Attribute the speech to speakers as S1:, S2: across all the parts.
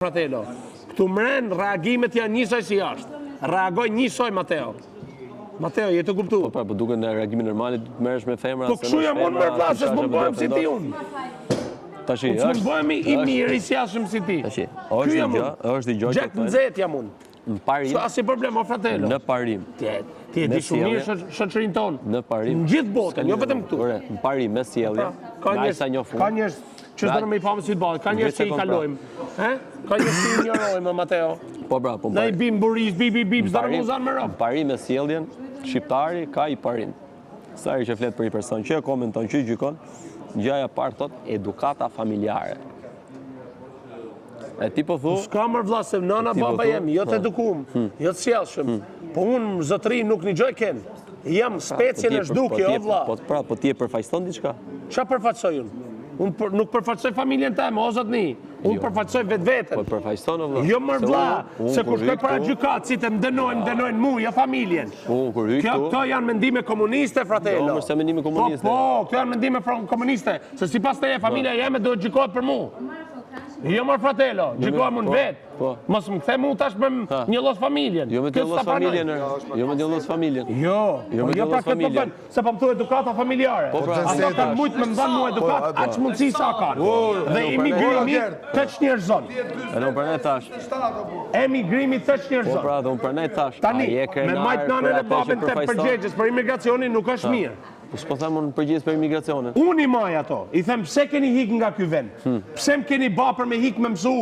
S1: Fratello, këtu mren reagimet janë njësoj si jashtë. Reagoj njësoj, Mateo. Mateo, je të kuptu?
S2: Po duke në reagimin normali të merresh me femra.
S1: Po kështu jam unë me vlasë, se s'më bëhem si ti unë.
S2: Tashi,
S1: s'më bëhem i mirë, i sjashëm si ti.
S2: Tashi, është i gjoj.
S1: Gjek nxehtë jam unë.
S2: Në parim.
S1: S'ka si problem, o fratello.
S2: Në parim.
S1: Ti e di shumë mirë shoqërinë tonë.
S2: Në parim.
S1: Në gjithë botën, jo vetëm këtu.
S2: Në parim me sjellje. Ka
S1: njerëz që s'do me i pamë si të balë, ka njerëz që i kalojmë. Ka njerëz që i njërojmë, Mateo.
S2: Po bra, po
S1: ne i bim buris, bip, s'do me uzanë më rëmë.
S2: Parim me sjelljen, shqiptari ka i parim. Sari që flet për i person që e komenton, që i gjykon, gjaja parë thot edukata familjare. E ti po thu...
S1: S'ka mërë vlasëm, nëna baba jemi, jo të edukum, jo të sjellshëm. Po unë zotëri nuk një gjoj kenë. Jam specien e shduke, o vla.
S2: Po ti e përfaqëson diçka?
S1: Qa përfaqësoj unë? Unë nuk përfaqësoj familjen teme, o zotëni. Unë përfaqësoj vetë vetën.
S2: Po përfaqëson, o vla.
S1: Jo mërë vla, se kur shkoj para gjykatë, si të më dënojnë mu, jo familjen. Këto janë mendime komuniste, fratello.
S2: Jo, mërë se mendime komuniste.
S1: Po, këto janë mendime komuniste. Se si pas të familja jeme do gjykohet për mu. Jo mërë fratello, gjykohet më në vetë. Mos më kthe mu tash me një los familjen.
S2: Jo me një los familjen. Jo me një los familjen.
S1: Jo pra këtë të bënë, se pa më thu edukata familjare. Ato kanë mujtë me më dhanë mu edukat, aqë mundësi sa kanë. Dhe imigrimi të që njerëzon.
S2: E në përnej tash.
S1: Emigrimi të që njerëzon.
S2: Po pra, dhe në përnej tash.
S1: Tani, me majtë nanën e babën të përgjegjes për imigracionin nuk është mirë.
S2: Po s'po them unë përgjes për imigracionin.
S1: Unë i maj ato, i them pse keni hik nga ky vend, pse më keni ba për me hik me mësu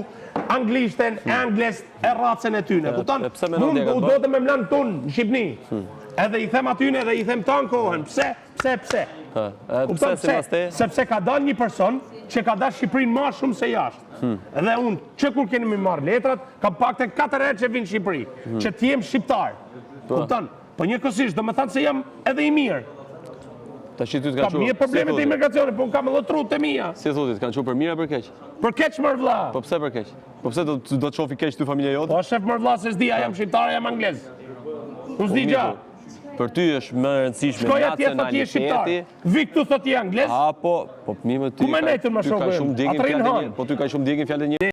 S1: anglishten, angles e racen e tyne. Kupton? Unë do të me mlanë tonë në Shqipni. Edhe i them atyne dhe i them tanë kohën. Pse?
S2: Pse si mas te?
S1: Sepse ka dal një person që ka dash Shqipërinë ma shumë se jashtë. Edhe unë, që kur keni me marrë letrat, kam pak të 4 herë që vinë Shqipëri, që t'jem shqiptar. Kupton? Po njëkohësisht, do me thanë se jam edhe i mirë. Kam mirë probleme të imigracionit, po unë kam edhe trut të mija.
S2: Si thotit, kanë qu për mirë e për keq?
S1: Për keq mërë vla.
S2: Po pse për keq? Po pse do të qofi keq të familja jote?
S1: Po shef mërë vla se s'dia, jam shqiptare, jam anglez. Unë s'di gja.
S2: Për ty është më rëndësishme
S1: shkoja tje thot je shqiptar. Vi këtu thot je anglez.
S2: Po mi më ty
S1: ku me nejtën më shokë?
S2: Po ty ka shumë djegin fjallë e një.